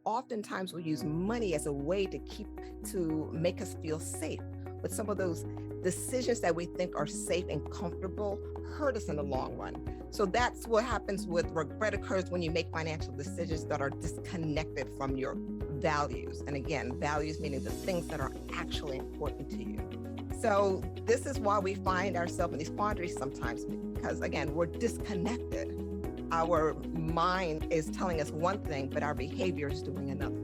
oftentimes we use money as a way to make us feel safe. But some of those decisions that we think are safe and comfortable hurt us in the long run. So that's what happens with regret occurs when you make financial decisions that are disconnected from your values. And again, values meaning the things that are actually important to you. So this is why we find ourselves in these quandaries sometimes, because again, we're disconnected. Our mind is telling us one thing, but our behavior is doing another.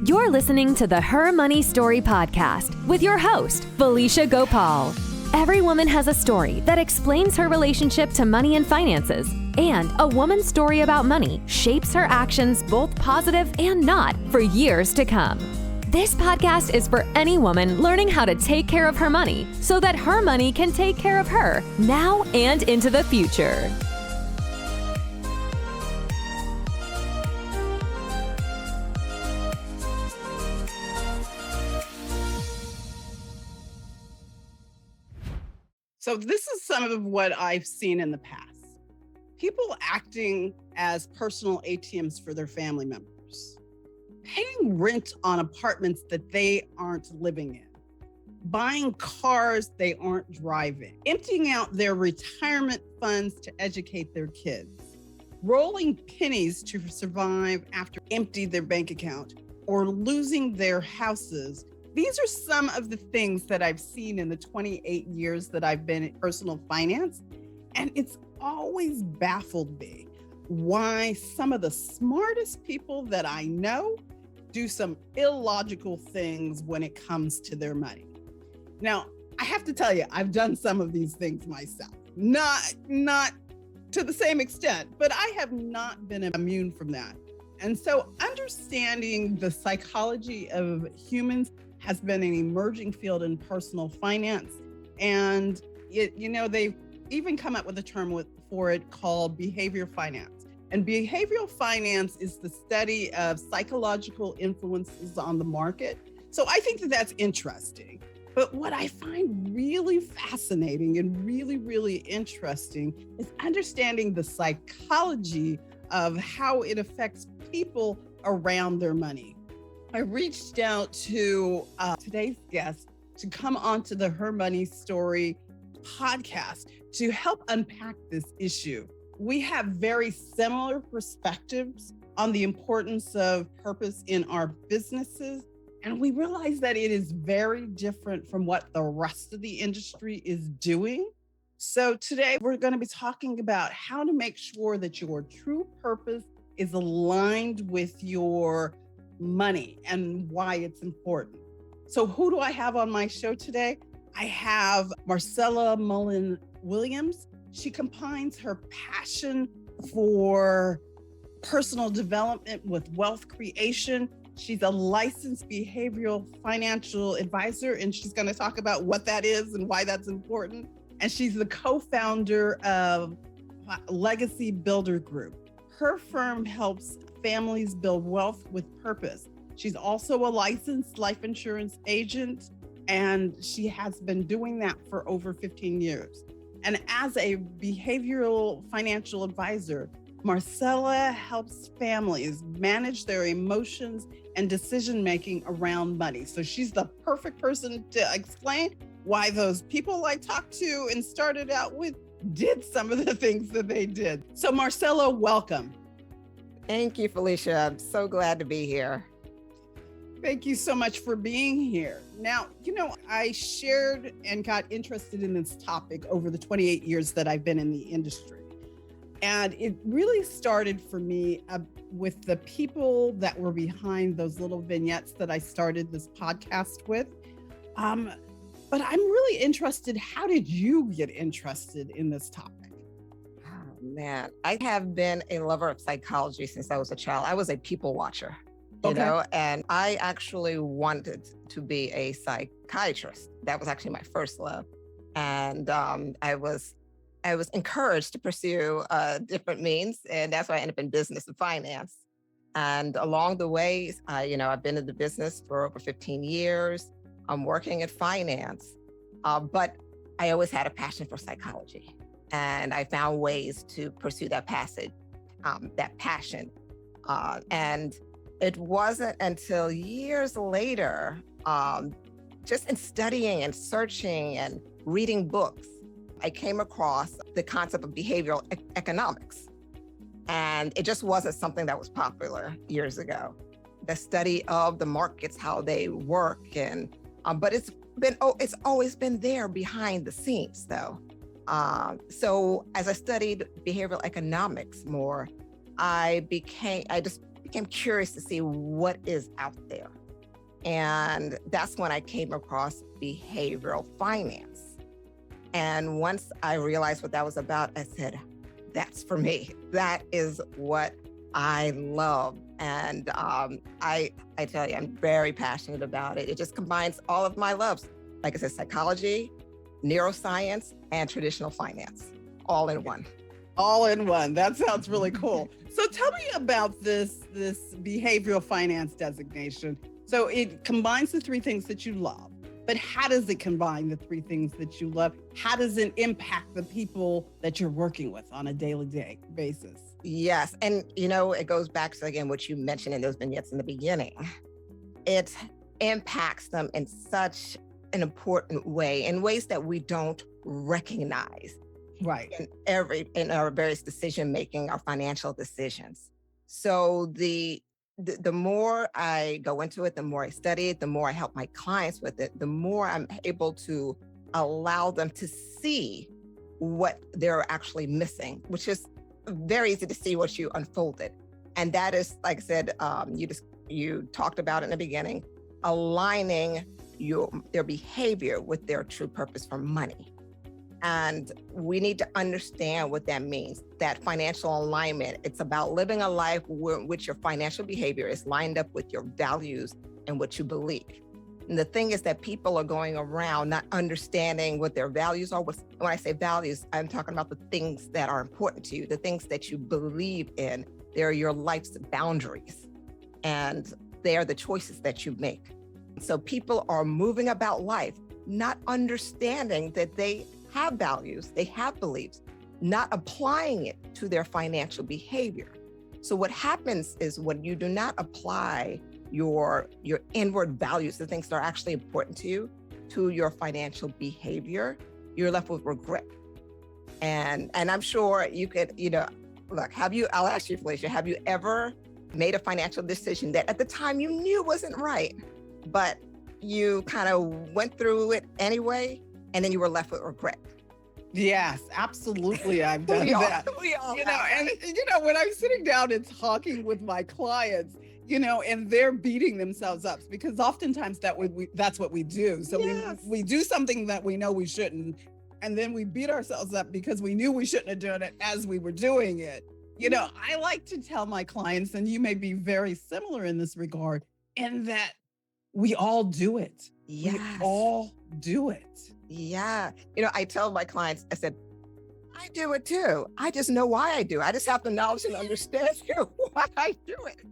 You're listening to the Her Money Story podcast with your host, Felicia Gopaul. Every woman has a story that explains her relationship to money and finances, and a woman's story about money shapes her actions, both positive and not, for years to come. This podcast is for any woman learning how to take care of her money so that her money can take care of her now and into the future. So this is some of what I've seen in the past. People acting as personal ATMs for their family members, paying rent on apartments that they aren't living in, buying cars they aren't driving, emptying out their retirement funds to educate their kids, rolling pennies to survive after empty their bank account, or losing their houses. These are some of the things that I've seen in the 28 years that I've been in personal finance. And it's always baffled me why some of the smartest people that I know do some illogical things when it comes to their money. Now, I have to tell you, I've done some of these things myself. Not to the same extent, but I have not been immune from that. And so understanding the psychology of humans has been an emerging field in personal finance. And they've even come up with a term for it called behavior finance. And behavioral finance is the study of psychological influences on the market. So I think that that's interesting. But what I find really fascinating and really, really interesting is understanding the psychology of how it affects people around their money. I reached out to today's guest to come onto the Her Money Story podcast to help unpack this issue. We have very similar perspectives on the importance of purpose in our businesses, and we realize that it is very different from what the rest of the industry is doing. So today we're going to be talking about how to make sure that your true purpose is aligned with your money and why it's important. So who do I have on my show today? I have Marcella Mullen-Williams. She combines her passion for personal development with wealth creation. She's a licensed behavioral financial advisor, and she's going to talk about what that is and why that's important. And she's the co-founder of Legacy Builder Group. Her firm helps families build wealth with purpose. She's also a licensed life insurance agent, and she has been doing that for over 15 years. And as a behavioral financial advisor, Marcella helps families manage their emotions and decision-making around money. So she's the perfect person to explain why those people I talked to and started out with did some of the things that they did. So Marcella, welcome. Thank you, Felicia. I'm so glad to be here. Thank you so much for being here. Now, I shared and got interested in this topic over the 28 years that I've been in the industry. And it really started for me with the people that were behind those little vignettes that I started this podcast with. But I'm really interested, how did you get interested in this topic? Oh, man, I have been a lover of psychology since I was a child. I was a people watcher. And I actually wanted to be a psychiatrist. That was actually my first love. And I was encouraged to pursue different means. And that's why I ended up in business and finance. And along the way, I've been in the business for over 15 years. I'm working in finance, but I always had a passion for psychology. And I found ways to pursue that passion. And it wasn't until years later, just in studying and searching and reading books, I came across the concept of behavioral economics. And it just wasn't something that was popular years ago. The study of the markets, how they work, but it's always been there behind the scenes, though. So as I studied behavioral economics more, I just became curious to see what is out there. And that's when I came across behavioral finance. And once I realized what that was about, I said, that's for me. That is what I love. And I tell you, I'm very passionate about it. It just combines all of my loves. Like I said, psychology, neuroscience, and traditional finance, all in one. All in one. That sounds really cool. So tell me about this behavioral finance designation. So it combines the three things that you love, but how does it combine the three things that you love? How does it impact the people that you're working with on a daily basis? Yes. And, it goes back to, again, what you mentioned in those vignettes in the beginning. It impacts them in such an important way, in ways that we don't recognize. Right. In our various decision making, our financial decisions. So the more I go into it, the more I study it, the more I help my clients with it, the more I'm able to allow them to see what they're actually missing, which is very easy to see what you unfolded. And that is, like I said, you talked about it in the beginning, aligning their behavior with their true purpose for money. And we need to understand what that means, that financial alignment. It's about living a life which your financial behavior is lined up with your values and what you believe. And the thing is that people are going around not understanding what their values are. When I say values, I'm talking about the things that are important to you, the things that you believe in. They're your life's boundaries, and they are the choices that you make. So people are moving about life, not understanding that they have values, they have beliefs, not applying it to their financial behavior. So what happens is when you do not apply your inward values, the things that are actually important to you, to your financial behavior, you're left with regret. And I'm sure you could, look, I'll ask you, Felicia, have you ever made a financial decision that at the time you knew wasn't right, but you kind of went through it anyway, and then you were left with regret? Yes, absolutely. I've done that. We all when I'm sitting down and talking with my clients, and they're beating themselves up, because oftentimes that's what we do. So yes. we do something that we know we shouldn't, and then we beat ourselves up because we knew we shouldn't have done it as we were doing it. I like to tell my clients, and you may be very similar in this regard, in that we all do it. Yes. We all do it. Yeah. I tell my clients, I said, I do it too. I just know why I do it. I just have the knowledge and understanding why I do it.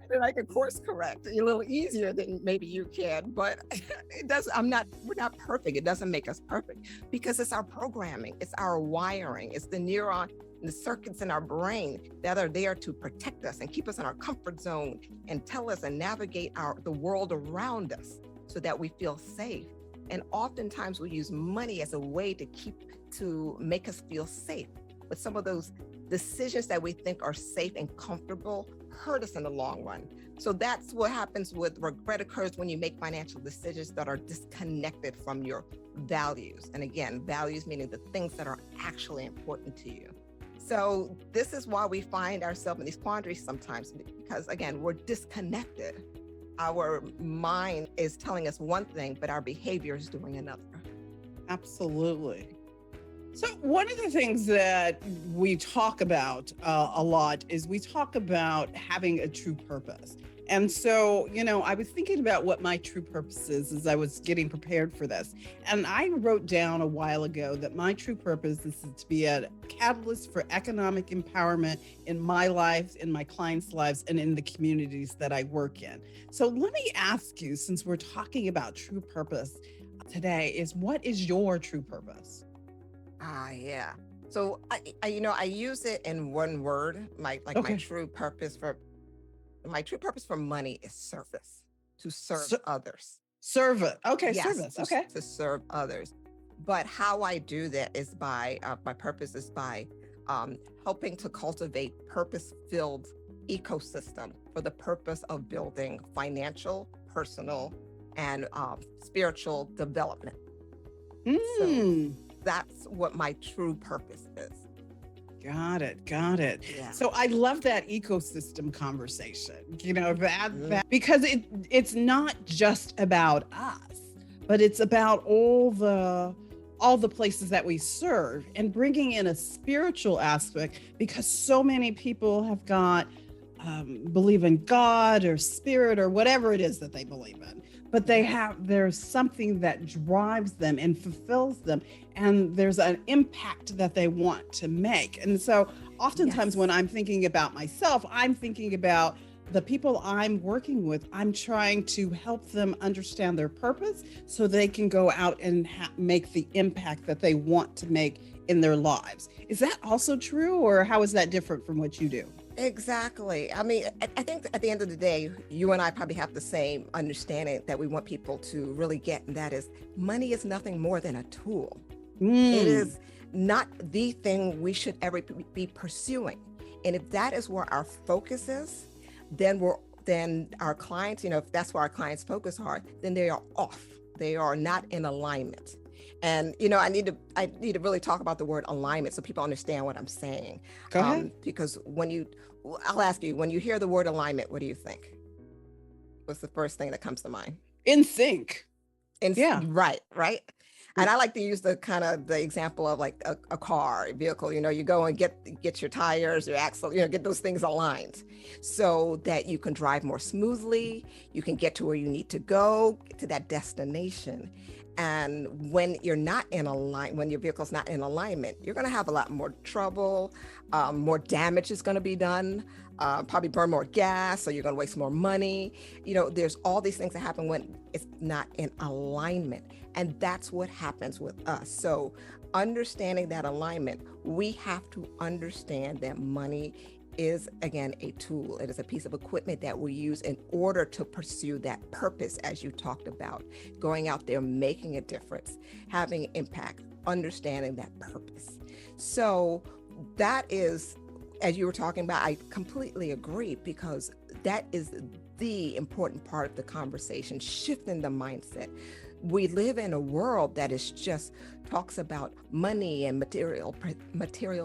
And then I can course correct a little easier than maybe you can, but we're not perfect. It doesn't make us perfect, because it's our programming, it's our wiring, it's the neuron, the circuits in our brain that are there to protect us and keep us in our comfort zone and tell us and navigate the world around us so that we feel safe. And oftentimes we use money as a way to make us feel safe. But some of those decisions that we think are safe and comfortable hurt us in the long run. So that's what happens with regret. Occurs when you make financial decisions that are disconnected from your values. And again, values meaning the things that are actually important to you. So this is why we find ourselves in these quandaries sometimes, because again, we're disconnected. Our mind is telling us one thing, but our behavior is doing another. Absolutely. So one of the things that we talk about a lot is we talk about having a true purpose. And so, I was thinking about what my true purpose is as I was getting prepared for this. And I wrote down a while ago that my true purpose is to be a catalyst for economic empowerment in my life, in my clients' lives, and in the communities that I work in. So let me ask you, since we're talking about true purpose today, is what is your true purpose? Yeah. So I use it in one word. My Okay. true purpose for money is service, to serve So, others. service. Okay, Yes, service. Okay. to serve others. But how I do that is by my purpose is by helping to cultivate purpose-filled ecosystem for the purpose of building financial, personal, and spiritual development. So Mm. that's what my true purpose is. Got it. Got it. Yeah. So I love that ecosystem conversation, Mhm. because it's not just about us, but it's about all the places that we serve and bringing in a spiritual aspect, because so many people have got believe in God or spirit or whatever it is that they believe in, but there's something that drives them and fulfills them, and there's an impact that they want to make. And so oftentimes when Yes. I'm thinking about myself, I'm thinking about the people I'm working with. I'm trying to help them understand their purpose so they can go out and make the impact that they want to make in their lives. Is that also true, or how is that different from what you do? Exactly. I mean, I think at the end of the day, you and I probably have the same understanding that we want people to really get, and that is money is nothing more than a tool. It Mm, is not the thing we should ever be pursuing. And if that is where our focus is, then our clients, if that's where our clients' focus are, then they are off. They are not in alignment. And I need to really talk about the word alignment so people understand what I'm saying. go ahead. Because I'll ask you, when you hear the word alignment, what do you think? What's the first thing that comes to mind? In sync. And Yeah. right, right. And I like to use the example of like a car, a vehicle. You go and get your tires, your axle, get those things aligned so that you can drive more smoothly. You can get to where you need to go, get to that destination. And when when your vehicle's not in alignment, you're going to have a lot more trouble. More damage is going to be done. Probably burn more gas, so you're going to waste more money. There's all these things that happen when it's not in alignment. And that's what happens with us. So understanding that alignment, we have to understand that money is, again, a tool. It is a piece of equipment that we use in order to pursue that purpose, as you talked about, going out there, making a difference, having impact, understanding that purpose. So that is, as you were talking about, I completely agree, because that is the important part of the conversation, shifting the mindset. We live in a world that is just talks about money and material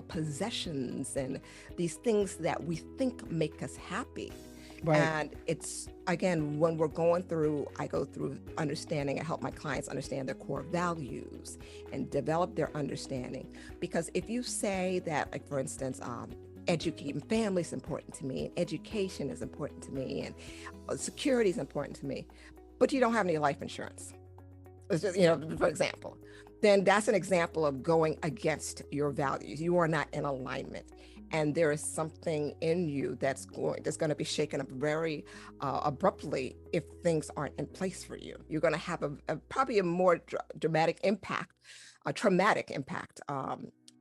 possessions and these things that we think make us happy. Right. And it's, again, when I go through understanding, I help my clients understand their core values and develop their understanding. Because if you say that, like, for instance, educating family is important to me, and education is important to me, and security is important to me, but you don't have any life insurance, it's just, for example, then that's an example of going against your values. You are not in alignment. And there is something in you that's going to be shaken up very abruptly if things aren't in place for you. You're going to have probably a more dramatic impact, a traumatic impact,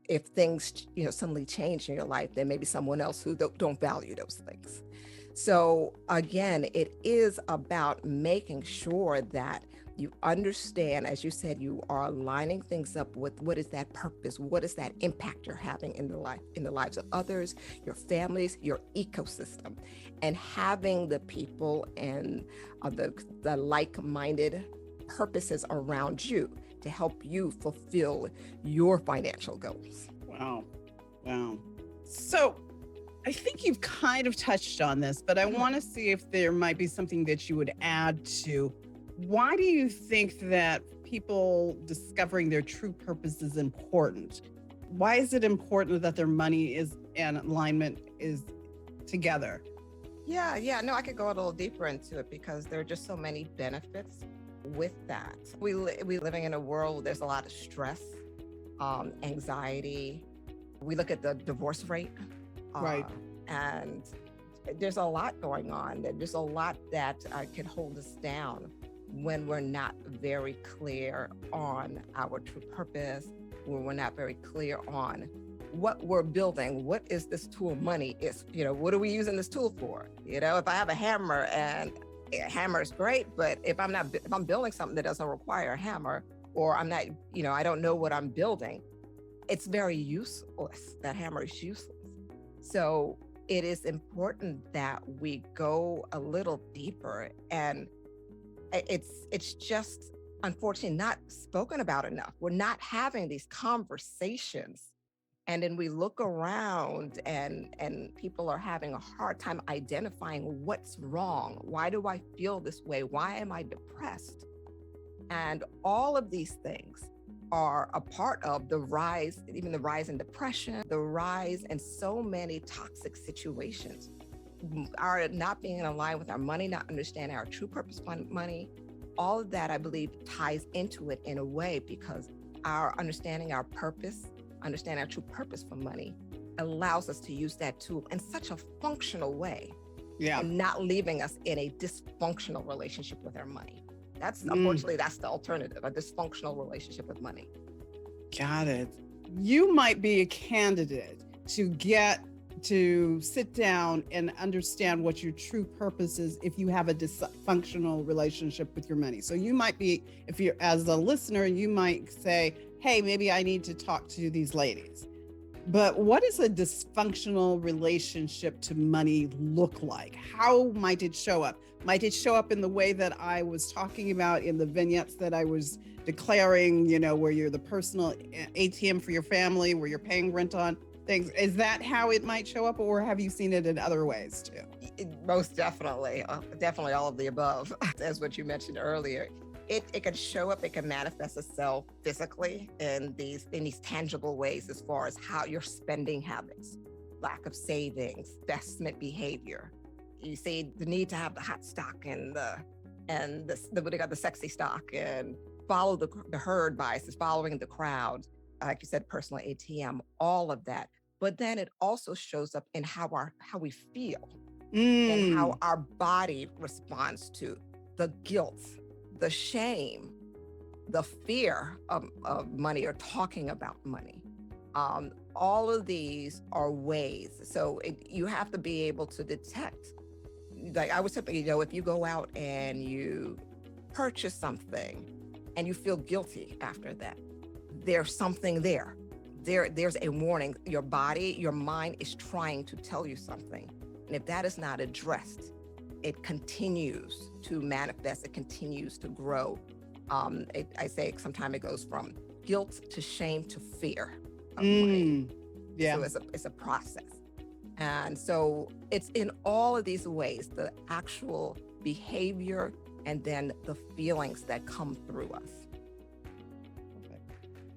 if things suddenly change in your life than maybe someone else who don't value those things. So again, it is about making sure that you understand, as you said, you are aligning things up with what is that purpose, what is that impact you're having in the lives of others, your families, your ecosystem, and having the people and the like-minded purposes around you to help you fulfill your financial goals. Wow. Wow. So I think you've kind of touched on this, but I want to see if there might be something that you would add to. Why do you think that people discovering their true purpose is important? Why is it important that their money is in alignment, is together? Yeah. No, I could go a little deeper into it because there are just so many benefits with that. We living in a world where there's a lot of stress, anxiety. We look at the divorce rate, uh, Right. and there's a lot going on. There's a lot that can hold us down when we're not very clear on our true purpose, when we're not very clear on what we're building. What is this tool? Money is, what are we using this tool for? If I have a hammer, and a hammer is great, but if I'm building something that doesn't require a hammer, or I'm not, I don't know what I'm building, it's very useless. That hammer is useless. So it is important that we go a little deeper, and it's just unfortunately not spoken about enough. We're not having these conversations. And then we look around, and people are having a hard time identifying what's wrong. Why do I feel this way? Why am I depressed? And all of these things are a part of the rise, even the rise in depression, the rise in so many toxic situations. Our not being in line with our money, not understanding our true purpose for money, all of that, I believe, ties into it in a way, because our understanding our purpose, understanding our true purpose for money allows us to use that tool in such a functional way, Yeah. and not leaving us in a dysfunctional relationship with our money. Unfortunately, that's the alternative, a dysfunctional relationship with money. Got it. You might be a candidate to get to sit down and understand what your true purpose is if you have a dysfunctional relationship with your money. So you might be, if you're as a listener, you might say, hey, maybe I need to talk to these ladies. But what does a dysfunctional relationship to money look like? How might it show up? Might it show up in the way that I was talking about in the vignettes that I was declaring, where you're the personal ATM for your family, where you're paying rent on things? Is that how it might show up, or have you seen it in other ways too? Most definitely, definitely all of the above, as what you mentioned earlier. It can show up, it can manifest itself physically in these tangible ways, as far as how your spending habits, lack of savings, investment behavior. You see the need to have the hot stock and what they got, the sexy stock, and follow the herd biases, following the crowd, like you said, personal ATM, all of that. But then it also shows up in how we feel, and how our body responds to the guilt, the shame, the fear of money, or talking about money. All of these are ways. So you have to be able to detect. Like I was saying, if you go out and you purchase something and you feel guilty after that, there's something there. There's a warning. Your body, your mind is trying to tell you something. And if that is not addressed, it continues to manifest, it continues to grow. I say sometimes it goes from guilt to shame to fear of money. Yeah. So it's a process. And so it's in all of these ways, the actual behavior and then the feelings that come through us.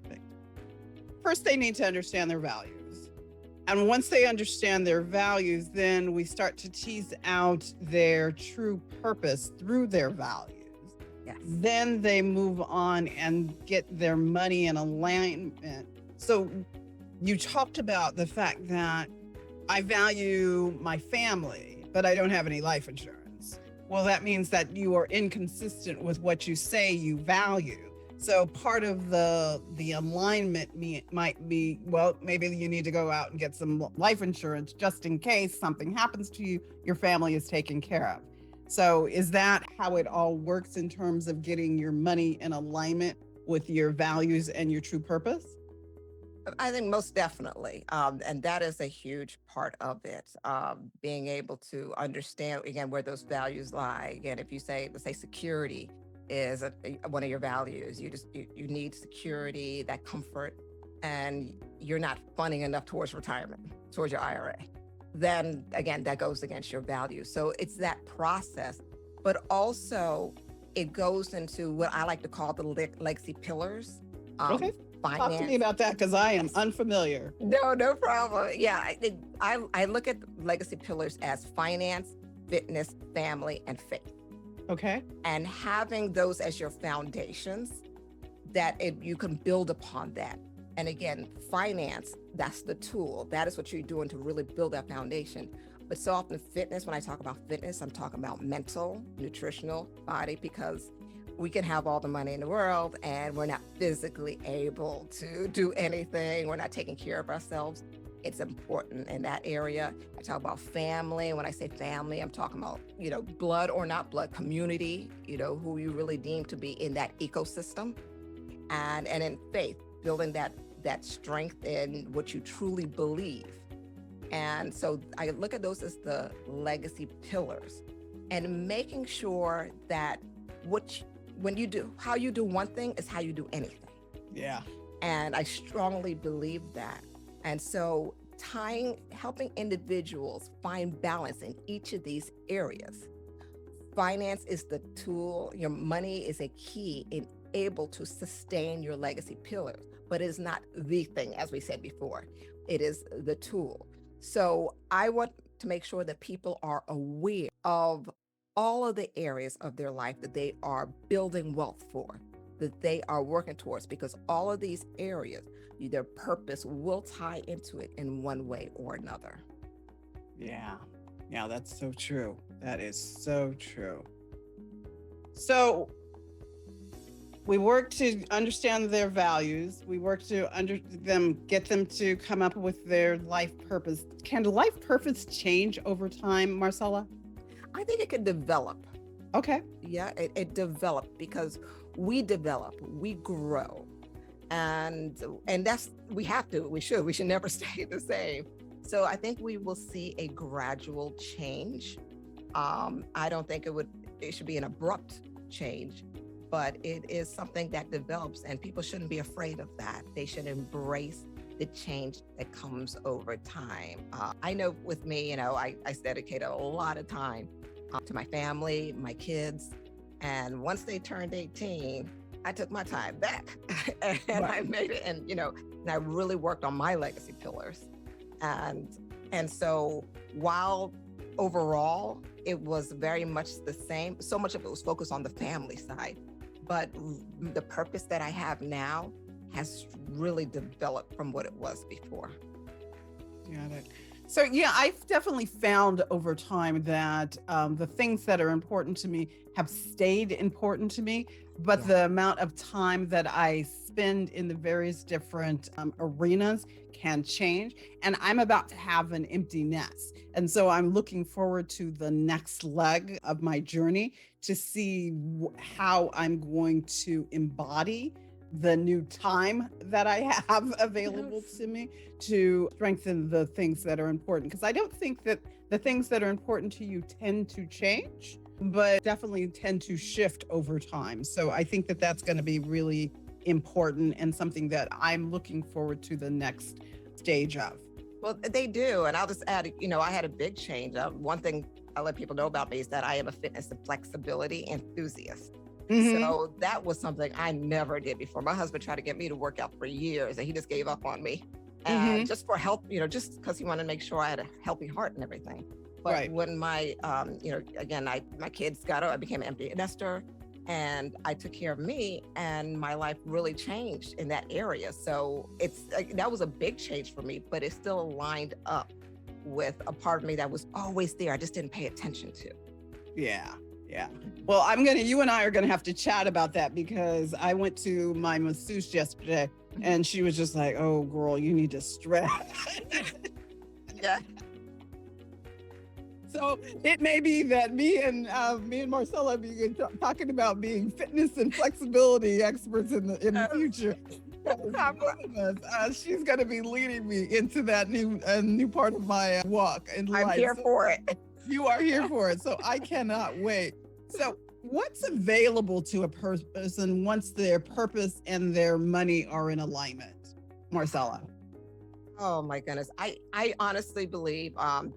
Perfect. First, they need to understand their values. And once they understand their values, then we start to tease out their true purpose through their values. Yes. Then they move on and get their money in alignment. So you talked about the fact that I value my family, but I don't have any life insurance. Well, that means that you are inconsistent with what you say you value. So part of the alignment might be, well, maybe you need to go out and get some life insurance just in case something happens to you, your family is taken care of. So is that how it all works in terms of getting your money in alignment with your values and your true purpose? I think most definitely. And that is a huge part of it. Being able to understand, again, where those values lie. Again, if you say, let's say security is one of your values, you need security, that comfort, and you're not funding enough towards retirement, towards your IRA, then again, that goes against your values. So it's that process, but also it goes into what I like to call the legacy pillars. Okay. Finance. Talk to me about that, because I am unfamiliar. No problem. Yeah, I look at legacy pillars as finance, fitness, family, and faith. Okay. And having those as your foundations, you can build upon that. And again, finance, that's the tool. That is what you're doing to really build that foundation. But so often fitness, when I talk about fitness, I'm talking about mental, nutritional, body, because we can have all the money in the world and we're not physically able to do anything. We're not taking care of ourselves. It's important in that area. I talk about family. When I say family, I'm talking about, blood or not blood community, who you really deem to be in that ecosystem. And in faith, building that strength in what you truly believe. And so I look at those as the legacy pillars, and making sure that how you do one thing is how you do anything. Yeah. And I strongly believe that. And so helping individuals find balance in each of these areas. Finance is the tool. Your money is a key in able to sustain your legacy pillars, but it is not the thing, as we said before. It is the tool. So I want to make sure that people are aware of all of the areas of their life that they are building wealth for, that they are working towards, because all of these areas, their purpose will tie into it in one way or another. Yeah. Yeah, that's so true. That is so true. So we work to understand their values. We work to get them to come up with their life purpose. Can the life purpose change over time, Marcella? I think it could develop. Okay. Yeah, it developed because we develop, we grow. And that's, we should never stay the same. So I think we will see a gradual change. I don't think it should be an abrupt change, but it is something that develops, and people shouldn't be afraid of that. They should embrace the change that comes over time. I know with me, I dedicated a lot of time to my family, my kids, and once they turned 18, I took my time back and Right. I made it, and I really worked on my legacy pillars. And so while overall it was very much the same, so much of it was focused on the family side, but the purpose that I have now has really developed from what it was before. Got it. So yeah, I've definitely found over time that the things that are important to me have stayed important to me, but the amount of time that I spend in the various different arenas can change. And I'm about to have an empty nest. And so I'm looking forward to the next leg of my journey to see how I'm going to embody the new time that I have available to me to strengthen the things that are important. Because I don't think that the things that are important to you tend to change, but definitely tend to shift over time. So I think that that's going to be really important and something that I'm looking forward to the next stage of. Well, they do. And I'll just add, I had a big change. One thing I let people know about me is that I am a fitness and flexibility enthusiast. Mhm. So that was something I never did before. My husband tried to get me to work out for years, and he just gave up on me. And just for health, just because he wanted to make sure I had a healthy heart and everything. But Right. when my, again, my kids got up, I became an empty nester, and I took care of me, and my life really changed in that area. So that was a big change for me, but it still lined up with a part of me that was always there. I just didn't pay attention to. Yeah. Yeah. Well, you and I are going to have to chat about that, because I went to my masseuse yesterday and she was just like, "Oh girl, you need to stretch." Yeah. So it may be that me and Marcella be talking about being fitness and flexibility experts in the future. She's going to be leading me into that new part of my walk in life. I'm here for it. You are here for it. So I cannot wait. So what's available to a person once their purpose and their money are in alignment, Marcella? Oh my goodness. I honestly believe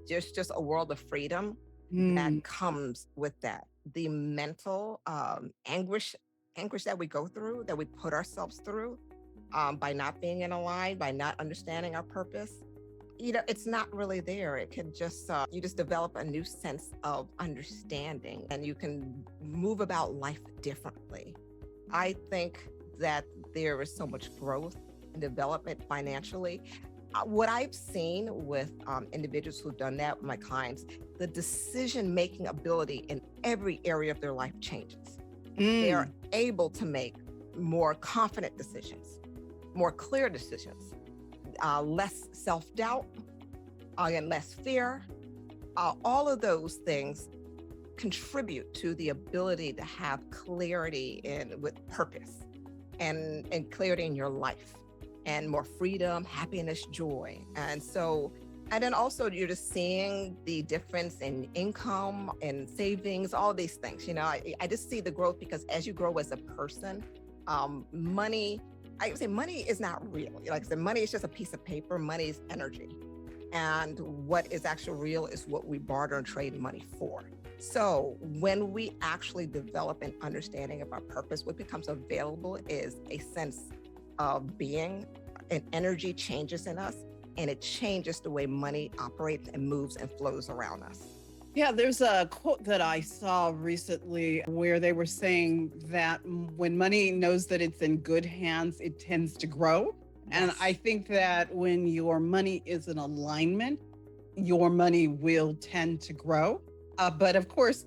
there's just a world of freedom that comes with that. The mental anguish that we go through, that we put ourselves through by not being in line, by not understanding our purpose. it's not really there. It can just, you just develop a new sense of understanding and you can move about life differently. I think that there is so much growth and development financially. What I've seen with individuals who've done that, with my clients, the decision-making ability in every area of their life changes. They are able to make more confident decisions, more clear decisions, less self-doubt, and less fear. All of those things contribute to the ability to have clarity with purpose and clarity in your life and more freedom, happiness, joy. And then also you're just seeing the difference in income and savings, all these things. I just see the growth because as you grow as a person, money, I would say money is not real. Like I said, money is just a piece of paper. Money is energy. And what is actually real is what we barter and trade money for. So when we actually develop an understanding of our purpose, what becomes available is a sense of being, and energy changes in us, and it changes the way money operates and moves and flows around us. Yeah, there's a quote that I saw recently where they were saying that when money knows that it's in good hands, it tends to grow. And Yes. I think that when your money is in alignment, your money will tend to grow. But of course,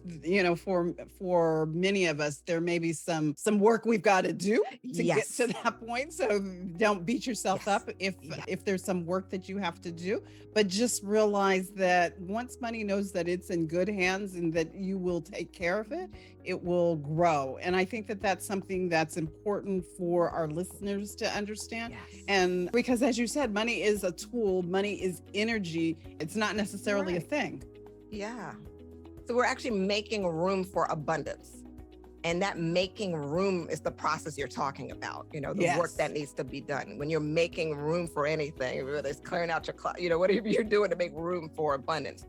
for many of us, there may be some work we've got to do to get to that point. So don't beat yourself up if there's some work that you have to do. But just realize that once money knows that it's in good hands and that you will take care of it, it will grow. And I think that that's something that's important for our listeners to understand. Yes. And because, as you said, money is a tool, money is energy. It's not necessarily a thing. Yeah. So we're actually making room for abundance. And that making room is the process you're talking about, the work that needs to be done. When you're making room for anything, whether it's clearing out your closet, whatever you're doing to make room for abundance,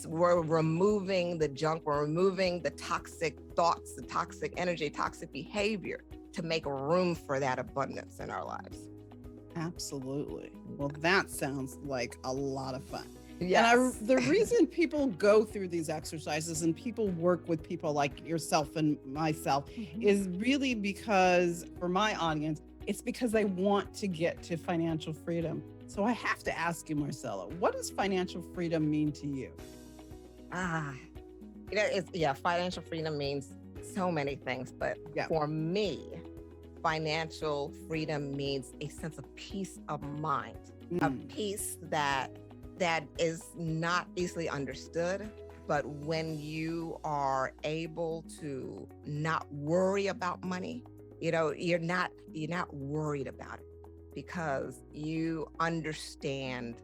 we're removing the junk, we're removing the toxic thoughts, the toxic energy, toxic behavior to make room for that abundance in our lives. Absolutely. Well, that sounds like a lot of fun. Yes. And the reason people go through these exercises and people work with people like yourself and myself is really because, for my audience, it's because they want to get to financial freedom. So I have to ask you, Marcella, what does financial freedom mean to you? Financial freedom means so many things, but for me, financial freedom means a sense of peace of mind, a peace that is not easily understood, but when you are able to not worry about money, you're not worried about it because you understand,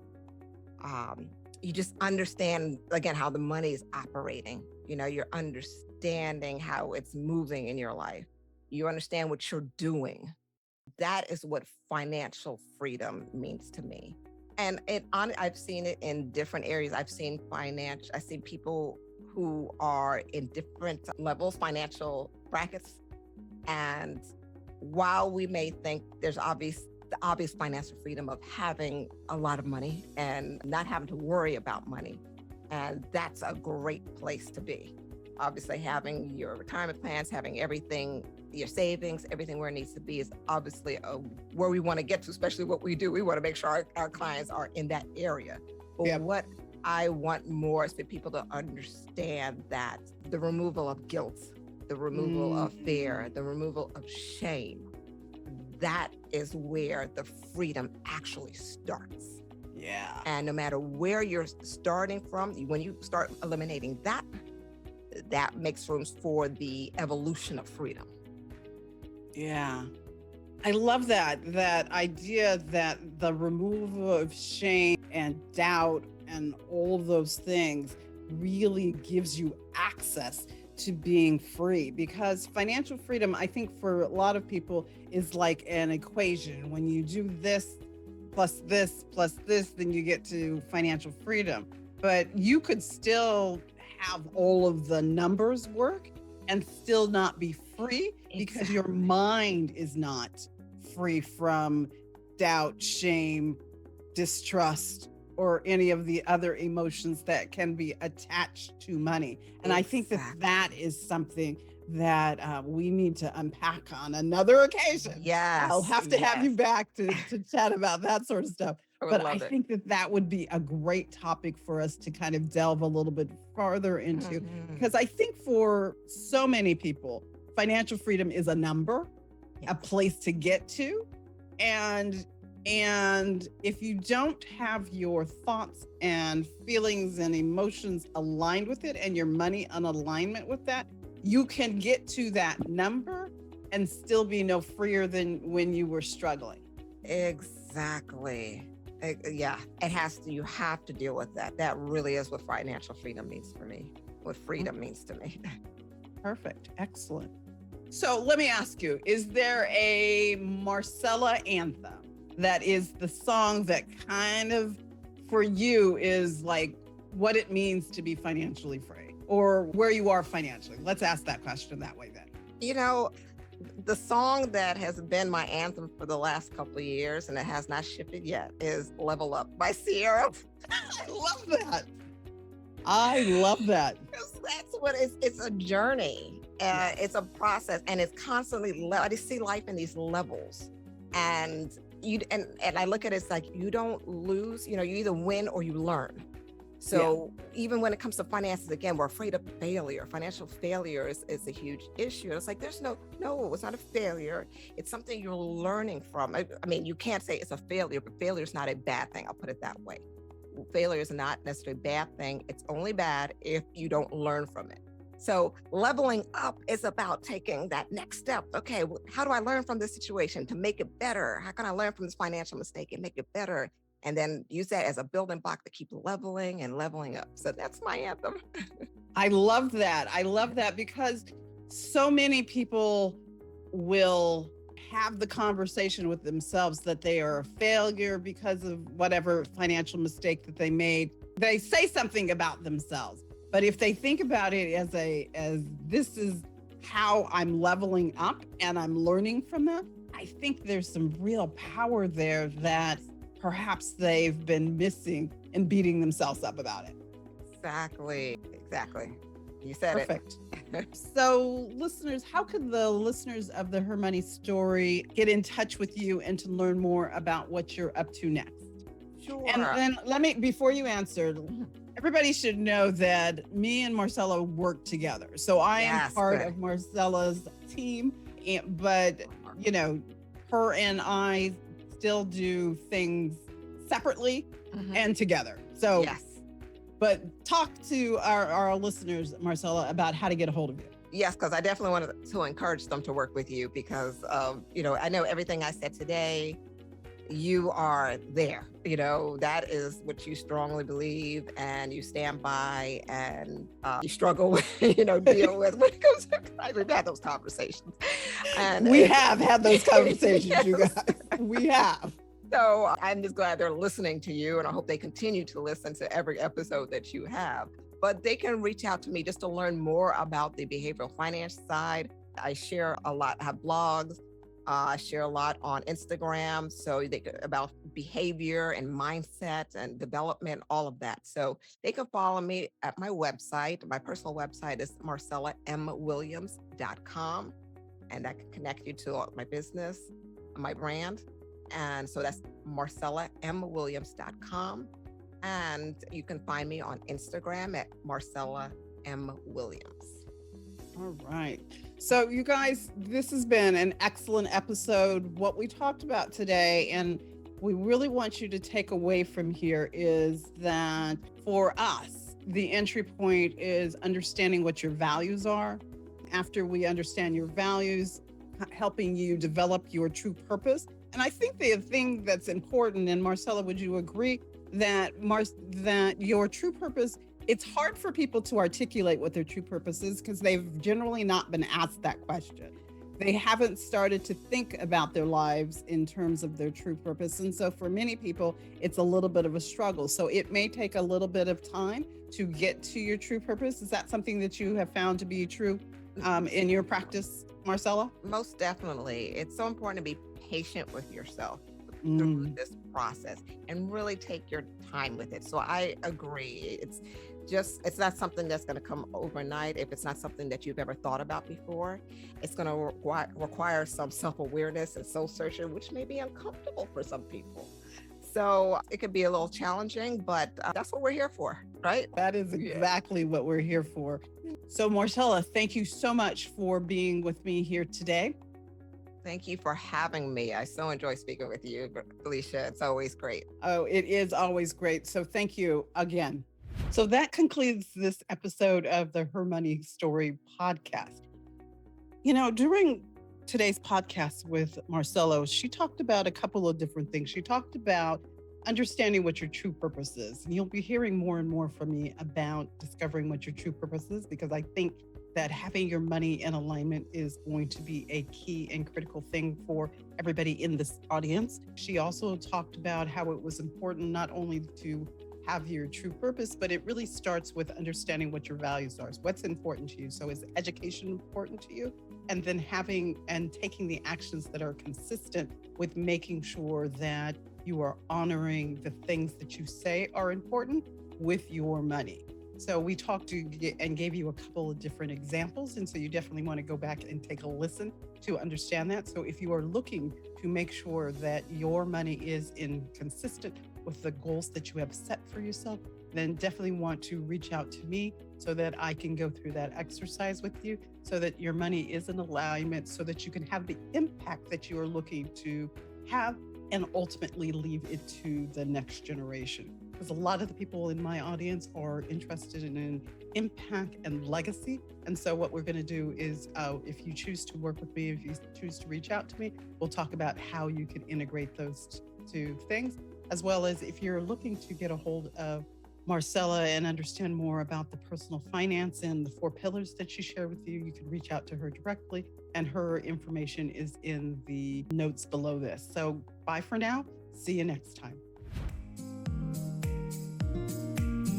you just understand, again, how the money is operating. You're understanding how it's moving in your life. You understand what you're doing. That is what financial freedom means to me. And I've seen it in different areas. I've seen people who are in different levels, financial brackets. And while we may think there's the obvious financial freedom of having a lot of money and not having to worry about money, and that's a great place to be. Obviously, having your retirement plans, having everything, your savings, everything where it needs to be is obviously where we want to get to, especially what we do. We want to make sure our clients are in that area. But what I want more is for people to understand that the removal of guilt, the removal of fear, the removal of shame, that is where the freedom actually starts. Yeah. And no matter where you're starting from, when you start eliminating that makes room for the evolution of freedom. Yeah. I love that idea that the removal of shame and doubt and all of those things really gives you access to being free, because financial freedom, I think for a lot of people, is like an equation. When you do this plus this plus this, then you get to financial freedom. But you could still have all of the numbers work and still not be free because your mind is not free from doubt, shame, distrust, or any of the other emotions that can be attached to money. And I think that is something that we need to unpack on another occasion. Yes. I'll have to have you yes. back to chat about that sort of stuff. I would But I love it. think that would be a great topic for us to kind of delve a little bit farther into, because I think for so many people, financial freedom is a number, a place to get to. And if you don't have your thoughts and feelings and emotions aligned with it and your money in alignment with that, you can get to that number and still be no freer than when you were struggling. Exactly. Yeah, you have to deal with that. That really is what financial freedom means for me, what freedom means to me. Perfect. Excellent. So let me ask you, is there a Marcella anthem that is the song that kind of, for you, is like what it means to be financially free, or where you are financially? Let's ask that question that way then. You know, the song that has been my anthem for the last couple of years, and it has not shifted yet, is Level Up by Sierra. I love that. I love that. That's what it's a journey. It's a process, and it's constantly, I just see life in these levels. And I look at it, it's like you don't lose, you either win or you learn. So even when it comes to finances, again, we're afraid of failure. Financial failure is a huge issue. It's like, there's no, it's not a failure. It's something you're learning from. I mean, you can't say it's a failure, but failure is not a bad thing. I'll put it that way. Failure is not necessarily a bad thing. It's only bad if you don't learn from it. So leveling up is about taking that next step. Okay, how do I learn from this situation to make it better? How can I learn from this financial mistake and make it better? And then use that as a building block to keep leveling and leveling up. So that's my anthem. I love that. I love that, because so many people will have the conversation with themselves that they are a failure because of whatever financial mistake that they made. They say something about themselves. But if they think about it as this is how I'm leveling up and I'm learning from that, I think there's some real power there that perhaps they've been missing and beating themselves up about it. Exactly. You said Perfect. So listeners, how could the listeners of the Her Money Story get in touch with you and to learn more about what you're up to next? Sure. And then before you answer, everybody should know that me and Marcella work together. So I am part of Marcella's team, but her and I still do things separately and together. So, but talk to our listeners, Marcella, about how to get a hold of you. Yes, because I definitely wanted to encourage them to work with you, because, I know everything I said today, you are there. That is what you strongly believe and you stand by, and you struggle with, deal with when it comes to, we've had those conversations. And we have had those conversations, you guys. We have. So I'm just glad they're listening to you, and I hope they continue to listen to every episode that you have. But they can reach out to me just to learn more about the behavioral finance side. I share a lot, I have blogs. I share a lot on Instagram, so about behavior and mindset and development, all of that. So they can follow me at my website. My personal website is marcellamwilliams.com, and that can connect you to my business, my brand. And so that's marcellamwilliams.com. And you can find me on Instagram at Marcella M. Williams. All right. So you guys, this has been an excellent episode. What we talked about today, and we really want you to take away from here, is that for us, the entry point is understanding what your values are. After we understand your values, helping you develop your true purpose. And I think the thing that's important, and Marcella, would you agree that your true purpose, it's hard for people to articulate what their true purpose is because they've generally not been asked that question. They haven't started to think about their lives in terms of their true purpose. And so for many people, it's a little bit of a struggle. So it may take a little bit of time to get to your true purpose. Is that something that you have found to be true in your practice, Marcella? Most definitely. It's so important to be patient with yourself. through this process and really take your time with it. So I agree. It's not something that's going to come overnight. If it's not something that you've ever thought about before, it's going to require some self-awareness and soul searching, which may be uncomfortable for some people. So it could be a little challenging, but that's what we're here for, right? That is exactly what we're here for. So Marcella, thank you so much for being with me here today. Thank you for having me. I so enjoy speaking with you, Felicia. It's always great. Oh, it is always great. So thank you again. So that concludes this episode of the Her Money Story podcast. You know, during today's podcast with Marcella, she talked about a couple of different things. She talked about understanding what your true purpose is. And you'll be hearing more and more from me about discovering what your true purpose is, because I think that having your money in alignment is going to be a key and critical thing for everybody in this audience. She also talked about how it was important not only to have your true purpose, but it really starts with understanding what your values are. So what's important to you? So is education important to you? And then having and taking the actions that are consistent with making sure that you are honoring the things that you say are important with your money. So we talked to and gave you a couple of different examples. And so you definitely want to go back and take a listen to understand that. So if you are looking to make sure that your money is consistent with the goals that you have set for yourself, then definitely want to reach out to me so that I can go through that exercise with you so that your money is in alignment, so that you can have the impact that you are looking to have and ultimately leave it to the next generation. Because a lot of the people in my audience are interested in impact and legacy. And so what we're going to do is, if you choose to work with me, if you choose to reach out to me, we'll talk about how you can integrate those two things, as well as if you're looking to get a hold of Marcella and understand more about the personal finance and the 4 pillars that she shared with you, you can reach out to her directly, and her information is in the notes below this. So bye for now. See you next time.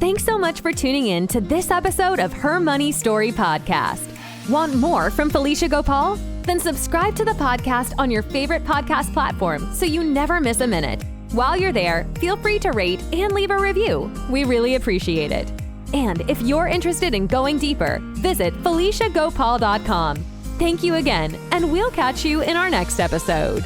Thanks so much for tuning in to this episode of Her Money Story podcast. Want more from Felicia Gopaul? Then subscribe to the podcast on your favorite podcast platform so you never miss a minute. While you're there, feel free to rate and leave a review. We really appreciate it. And if you're interested in going deeper, visit FeliciaGopaul.com. Thank you again, and we'll catch you in our next episode.